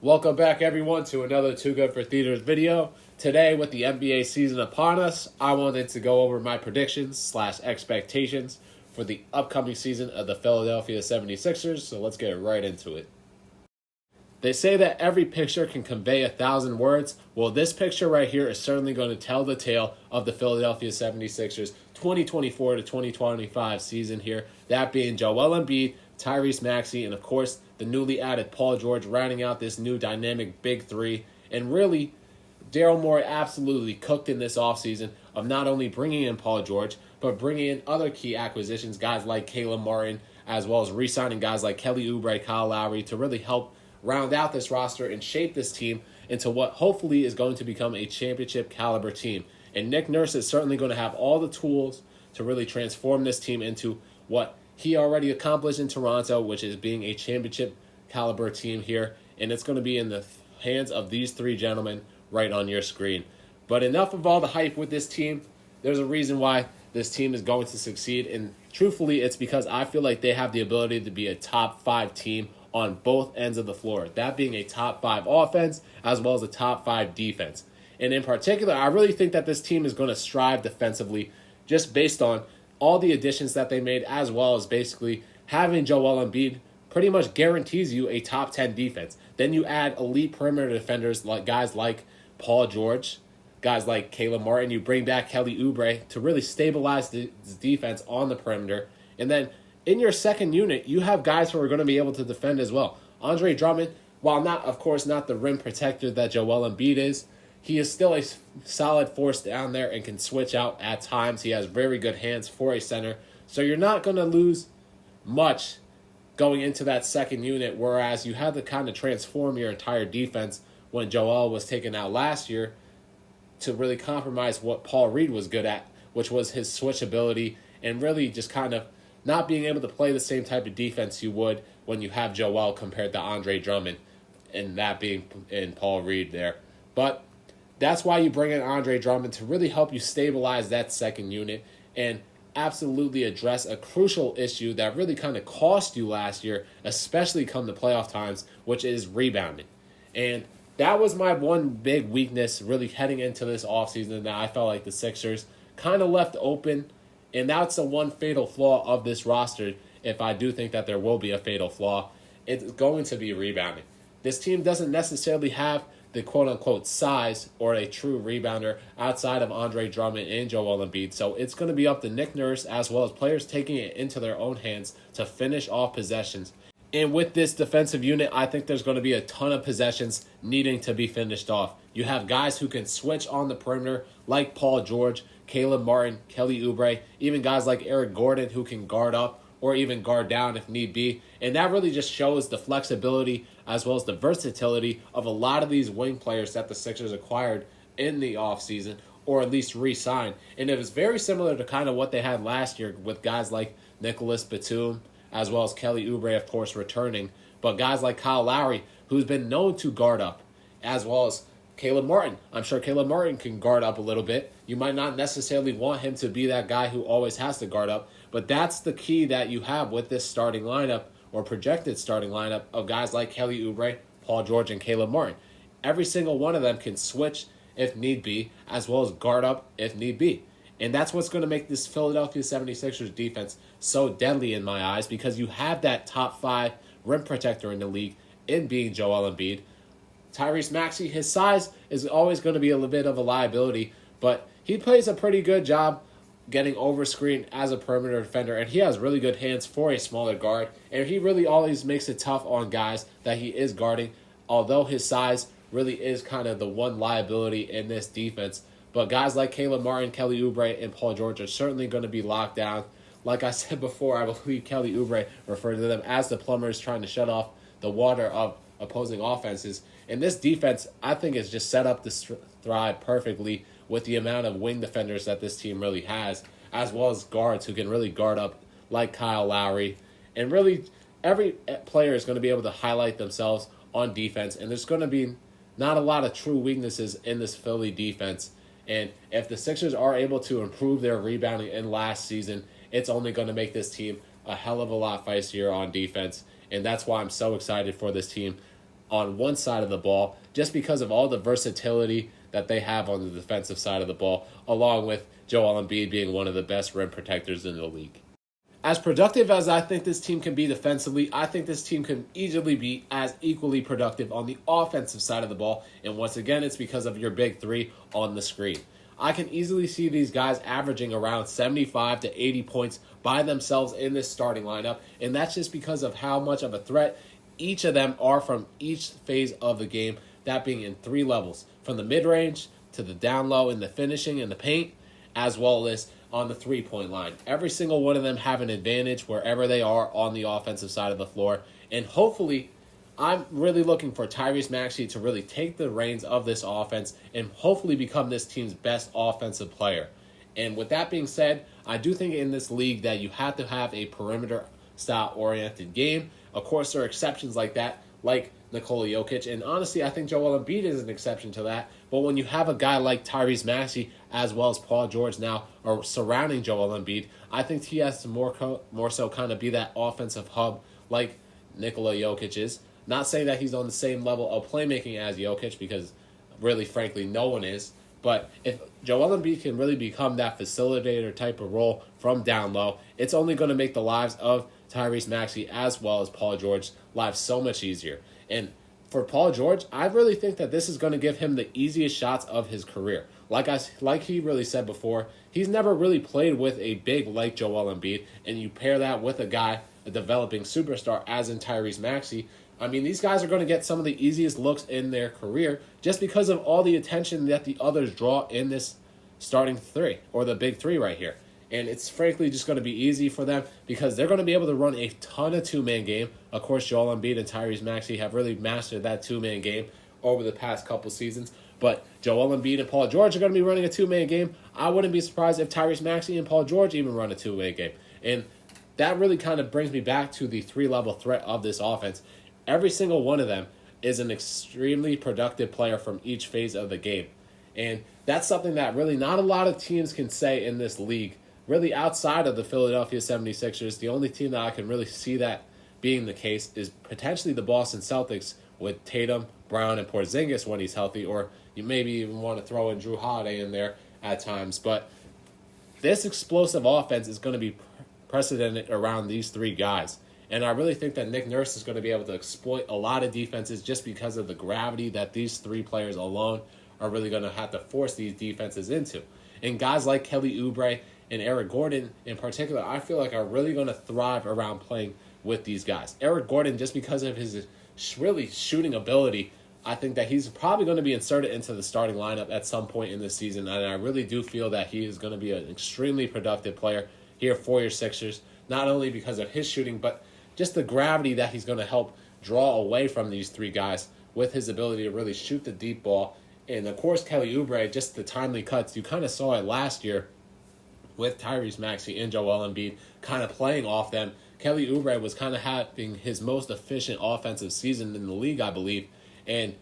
Welcome back, everyone, to another Too Good for Theaters video. Today, with the NBA season upon us, I wanted to go over my predictions / expectations for the upcoming season of the Philadelphia 76ers, so let's get right into it. They say that every picture can convey 1,000 words. Well, this picture right here is certainly going to tell the tale of the Philadelphia 76ers 2024 to 2025 season here. That being Joel Embiid, Tyrese Maxey, and of course, the newly added Paul George rounding out this new dynamic big three. And really, Daryl Morey absolutely cooked in this offseason of not only bringing in Paul George, but bringing in other key acquisitions, guys like Caleb Martin, as well as re-signing guys like Kelly Oubre, Kyle Lowry to really help round out this roster and shape this team into what hopefully is going to become a championship caliber team. And Nick Nurse is certainly going to have all the tools to really transform this team into what he already accomplished in Toronto, which is being a championship caliber team here. And it's going to be in the hands of these three gentlemen right on your screen. But enough of all the hype with this team. There's a reason why this team is going to succeed. And truthfully, it's because I feel like they have the ability to be a top 5 team on both ends of the floor. That being a top 5 offense as well as a top 5 defense. And in particular, I really think that this team is going to strive defensively just based on all the additions that they made, as well as basically having Joel Embiid pretty much guarantees you a top 10 defense. Then you add elite perimeter defenders like guys like Paul George, guys like Caleb Martin. You bring back Kelly Oubre to really stabilize the defense on the perimeter. And then in your second unit, you have guys who are going to be able to defend as well. Andre Drummond, while not, of course, not the rim protector that Joel Embiid is, he is still a solid force down there and can switch out at times. He has very good hands for a center. So you're not going to lose much going into that second unit, whereas you had to kind of transform your entire defense when Joel was taken out last year to really compromise what Paul Reed was good at, which was his switchability and really just kind of not being able to play the same type of defense you would when you have Joel compared to Andre Drummond, and that being in Paul Reed there. But that's why you bring in Andre Drummond to really help you stabilize that second unit and absolutely address a crucial issue that really kind of cost you last year, especially come the playoff times, which is rebounding. And that was my one big weakness really heading into this offseason that I felt like the Sixers kind of left open. And that's the one fatal flaw of this roster. If I do think that there will be a fatal flaw, it's going to be rebounding. This team doesn't necessarily have the quote-unquote size or a true rebounder outside of Andre Drummond and Joel Embiid. So it's going to be up to Nick Nurse as well as players taking it into their own hands to finish off possessions. And with this defensive unit, I think there's going to be a ton of possessions needing to be finished off. You have guys who can switch on the perimeter like Paul George, Caleb Martin, Kelly Oubre, even guys like Eric Gordon who can guard up or even guard down if need be. And that really just shows the flexibility as well as the versatility of a lot of these wing players that the Sixers acquired in the offseason or at least re-signed. And it was very similar to kind of what they had last year with guys like Nicholas Batum as well as Kelly Oubre, of course, returning. But guys like Kyle Lowry, who's been known to guard up, as well as Caleb Martin. I'm sure Caleb Martin can guard up a little bit. You might not necessarily want him to be that guy who always has to guard up, but that's the key that you have with this starting lineup or projected starting lineup of guys like Kelly Oubre, Paul George, and Caleb Martin. Every single one of them can switch if need be, as well as guard up if need be. And that's what's going to make this Philadelphia 76ers defense so deadly in my eyes, because you have that top 5 rim protector in the league in being Joel Embiid. Tyrese Maxey, his size is always going to be a little bit of a liability, but he plays a pretty good job getting over screen as a perimeter defender, and he has really good hands for a smaller guard, and he really always makes it tough on guys that he is guarding, although his size really is kind of the one liability in this defense. But guys like Caleb Martin, Kelly Oubre, and Paul George are certainly going to be locked down. Like I said before, I believe Kelly Oubre referred to them as the plumbers trying to shut off the water of opposing offenses. And this defense, I think, is just set up to thrive perfectly with the amount of wing defenders that this team really has, as well as guards who can really guard up like Kyle Lowry. And really, every player is going to be able to highlight themselves on defense, and there's going to be not a lot of true weaknesses in this Philly defense. And if the Sixers are able to improve their rebounding in last season, it's only going to make this team a hell of a lot feistier on defense. And that's why I'm so excited for this team on one side of the ball just because of all the versatility that they have on the defensive side of the ball, along with Joel Embiid being one of the best rim protectors in the league. As productive as I think this team can be defensively, I think this team can easily be as equally productive on the offensive side of the ball. And once again, it's because of your big three on the screen. I can easily see these guys averaging around 75 to 80 points by themselves in this starting lineup. And that's just because of how much of a threat each of them are from each phase of the game, that being in three levels, from the mid-range to the down low in the finishing and the paint, as well as on the three-point line. Every single one of them have an advantage wherever they are on the offensive side of the floor. And hopefully, I'm really looking for Tyrese Maxey to really take the reins of this offense and hopefully become this team's best offensive player. And with that being said, I do think in this league that you have to have a perimeter-style-oriented game. Of course, there are exceptions like that, like Nikola Jokic, and honestly, I think Joel Embiid is an exception to that. But when you have a guy like Tyrese Maxey, as well as Paul George now, are surrounding Joel Embiid, I think he has to more so kind of be that offensive hub like Nikola Jokic is. Not saying that he's on the same level of playmaking as Jokic, because really, frankly, no one is. But if Joel Embiid can really become that facilitator type of role from down low, it's only going to make the lives of Tyrese Maxey as well as Paul George's lives so much easier. And for Paul George, I really think that this is going to give him the easiest shots of his career. Like he really said before, he's never really played with a big like Joel Embiid, and you pair that with a guy, a developing superstar as in Tyrese Maxey. I mean, these guys are going to get some of the easiest looks in their career just because of all the attention that the others draw in this starting three, or the big three right here. And it's frankly just going to be easy for them because they're going to be able to run a ton of two-man game. Of course, Joel Embiid and Tyrese Maxey have really mastered that two-man game over the past couple seasons. But Joel Embiid and Paul George are going to be running a two-man game. I wouldn't be surprised if Tyrese Maxey and Paul George even run a two-man game. And that really kind of brings me back to the three-level threat of this offense. Every single one of them is an extremely productive player from each phase of the game. And that's something that really not a lot of teams can say in this league. Really, outside of the Philadelphia 76ers, the only team that I can really see that being the case is potentially the Boston Celtics with Tatum, Brown, and Porzingis when he's healthy, or you maybe even want to throw in Drew Holiday in there at times. But this explosive offense is going to be precedented around these three guys. And I really think that Nick Nurse is going to be able to exploit a lot of defenses just because of the gravity that these three players alone are really going to have to force these defenses into. And guys like Kelly Oubre and Eric Gordon in particular, I feel like are really going to thrive around playing with these guys. Eric Gordon, just because of his really shooting ability, I think that he's probably going to be inserted into the starting lineup at some point in this season. And I really do feel that he is going to be an extremely productive player here for your Sixers, not only because of his shooting, but just the gravity that he's going to help draw away from these three guys with his ability to really shoot the deep ball. And, of course, Kelly Oubre, just the timely cuts. You kind of saw it last year with Tyrese Maxey and Joel Embiid kind of playing off them. Kelly Oubre was kind of having his most efficient offensive season in the league, I believe. And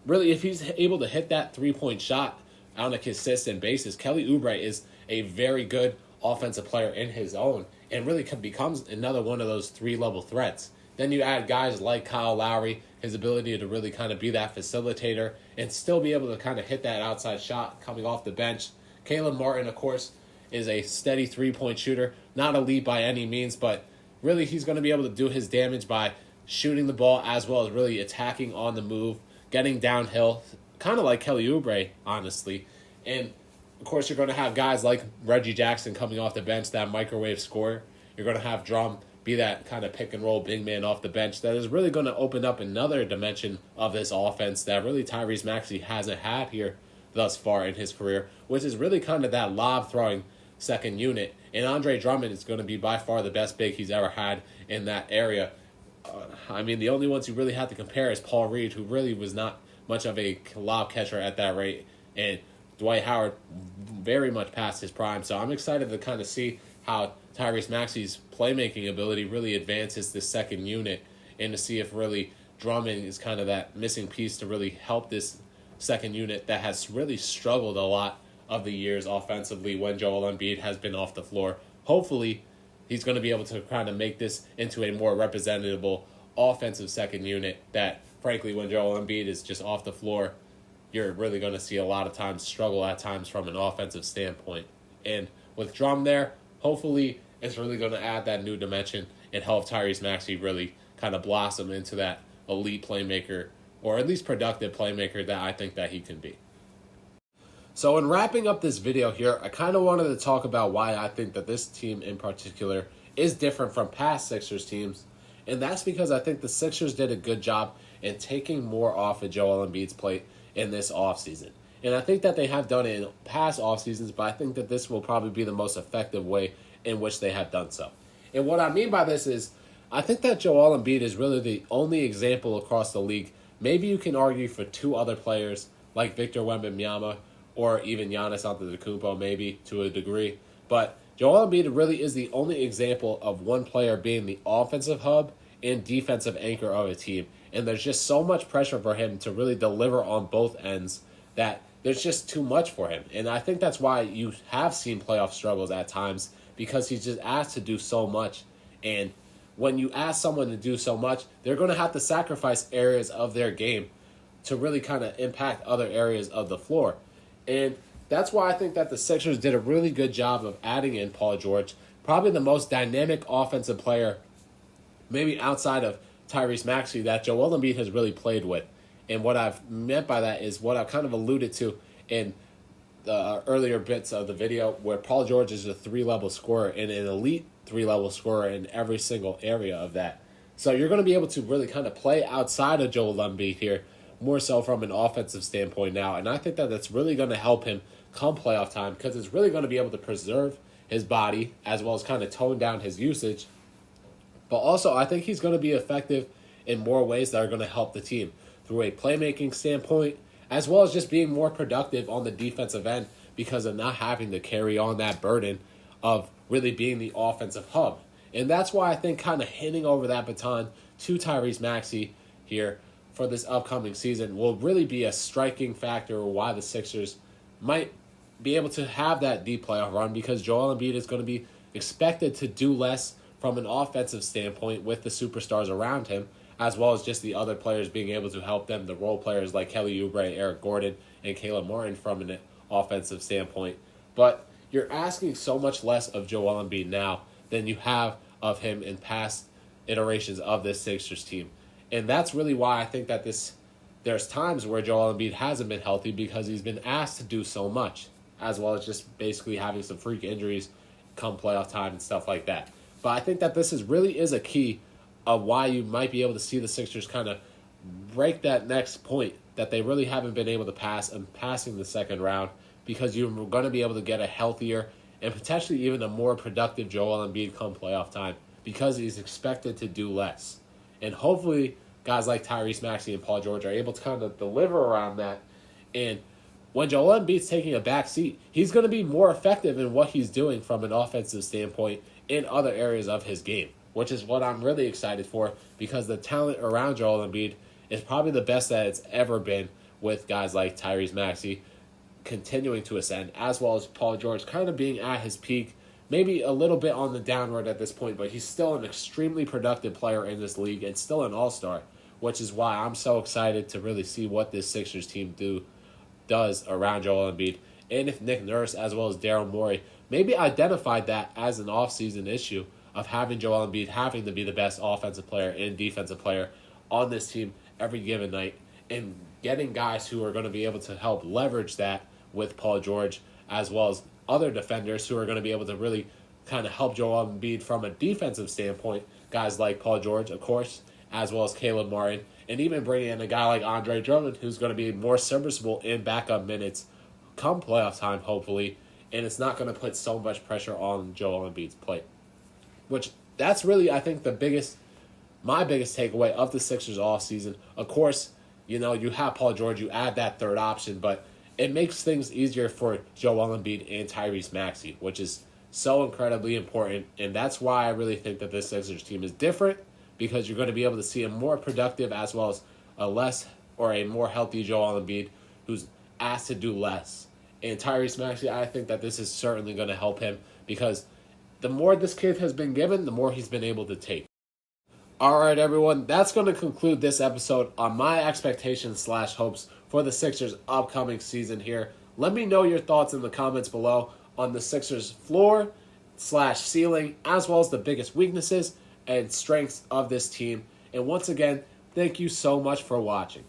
really, if he's able to hit that three-point shot on a consistent basis, Kelly Oubre is a very good offensive player in his own and really becomes another one of those three-level threats. Then you add guys like Kyle Lowry, his ability to really kind of be that facilitator and still be able to kind of hit that outside shot coming off the bench. Caleb Martin, of course, is a steady three-point shooter, not elite by any means, but really he's going to be able to do his damage by shooting the ball as well as really attacking on the move, getting downhill, kind of like Kelly Oubre, honestly. And, of course, you're going to have guys like Reggie Jackson coming off the bench, that microwave scorer. You're going to have Drum be that kind of pick-and-roll big man off the bench that is really going to open up another dimension of this offense that really Tyrese Maxey hasn't had here thus far in his career, which is really kind of that lob-throwing second unit. And Andre Drummond is going to be by far the best big he's ever had in that area. I mean, the only ones you really have to compare is Paul Reed, who really was not much of a lob catcher at that rate, and Dwight Howard very much past his prime. So I'm excited to kind of see how Tyrese Maxey's playmaking ability really advances this second unit and to see if really Drummond is kind of that missing piece to really help this second unit that has really struggled a lot of the years offensively when Joel Embiid has been off the floor. Hopefully, he's going to be able to kind of make this into a more representable offensive second unit that frankly, when Joel Embiid is just off the floor, you're really going to see a lot of times struggle at times from an offensive standpoint. And with Drum there, hopefully it's really going to add that new dimension and help Tyrese Maxey really kind of blossom into that elite playmaker, or at least productive playmaker that I think that he can be. So in wrapping up this video here, I kind of wanted to talk about why I think that this team in particular is different from past Sixers teams. And that's because I think the Sixers did a good job in taking more off of Joel Embiid's plate in this offseason. And I think that they have done it in past off seasons, but I think that this will probably be the most effective way in which they have done so. And what I mean by this is, I think that Joel Embiid is really the only example across the league. Maybe you can argue for two other players like Victor Wembanyama or even Giannis Antetokounmpo, maybe to a degree. But Joel Embiid really is the only example of one player being the offensive hub and defensive anchor of a team. And there's just so much pressure for him to really deliver on both ends that there's just too much for him. And I think that's why you have seen playoff struggles at times, because he's just asked to do so much. And when you ask someone to do so much, they're going to have to sacrifice areas of their game to really kind of impact other areas of the floor. And that's why I think that the Sixers did a really good job of adding in Paul George, probably the most dynamic offensive player, maybe outside of Tyrese Maxey, that Joel Embiid has really played with. And what I've meant by that is what I've kind of alluded to in the earlier bits of the video, where Paul George is a 3-level scorer and an elite 3-level scorer in every single area of that. So you're going to be able to really kind of play outside of Joel Embiid here, more so from an offensive standpoint now. And I think that that's really going to help him come playoff time, because it's really going to be able to preserve his body as well as kind of tone down his usage. But also, I think he's going to be effective in more ways that are going to help the team through a playmaking standpoint, as well as just being more productive on the defensive end because of not having to carry on that burden of really being the offensive hub. And that's why I think kind of handing over that baton to Tyrese Maxey here for this upcoming season will really be a striking factor why the Sixers might be able to have that deep playoff run, because Joel Embiid is going to be expected to do less from an offensive standpoint with the superstars around him, as well as just the other players being able to help them, the role players like Kelly Oubre, Eric Gordon, and Caleb Martin from an offensive standpoint. But you're asking so much less of Joel Embiid now than you have of him in past iterations of this Sixers team. And that's really why I think that there's times where Joel Embiid hasn't been healthy, because he's been asked to do so much, as well as just basically having some freak injuries come playoff time and stuff like that. But I think that this really is a key of why you might be able to see the Sixers kind of break that next point that they really haven't been able to pass, and passing the second round, because you're going to be able to get a healthier and potentially even a more productive Joel Embiid come playoff time, because he's expected to do less. And hopefully guys like Tyrese Maxey and Paul George are able to kind of deliver around that. And when Joel Embiid's taking a back seat, he's going to be more effective in what he's doing from an offensive standpoint in other areas of his game, which is what I'm really excited for, because the talent around Joel Embiid is probably the best that it's ever been, with guys like Tyrese Maxey continuing to ascend, as well as Paul George kind of being at his peak, maybe a little bit on the downward at this point, but he's still an extremely productive player in this league and still an all-star, which is why I'm so excited to really see what this Sixers team does around Joel Embiid. And if Nick Nurse, as well as Daryl Morey, maybe identified that as an off-season issue of having Joel Embiid having to be the best offensive player and defensive player on this team every given night, and getting guys who are going to be able to help leverage that with Paul George, as well as other defenders who are going to be able to really kind of help Joel Embiid from a defensive standpoint, guys like Paul George, of course, as well as Caleb Martin, and even bringing in a guy like Andre Drummond, who's going to be more serviceable in backup minutes come playoff time, hopefully, and it's not going to put so much pressure on Joel Embiid's plate. Which, that's really, I think, my biggest takeaway of the Sixers all season. Of course, you have Paul George, you add that third option, but it makes things easier for Joel Embiid and Tyrese Maxey, which is so incredibly important. And that's why I really think that this Sixers team is different, because you're going to be able to see a more productive as well as a more healthy Joel Embiid who's asked to do less. And Tyrese Maxey, I think that this is certainly going to help him, because the more this kid has been given, the more he's been able to take. All right, everyone. That's going to conclude this episode on my expectations / hopes for the Sixers' upcoming season here. Let me know your thoughts in the comments below on the Sixers' floor / ceiling, as well as the biggest weaknesses and strengths of this team. And once again, thank you so much for watching.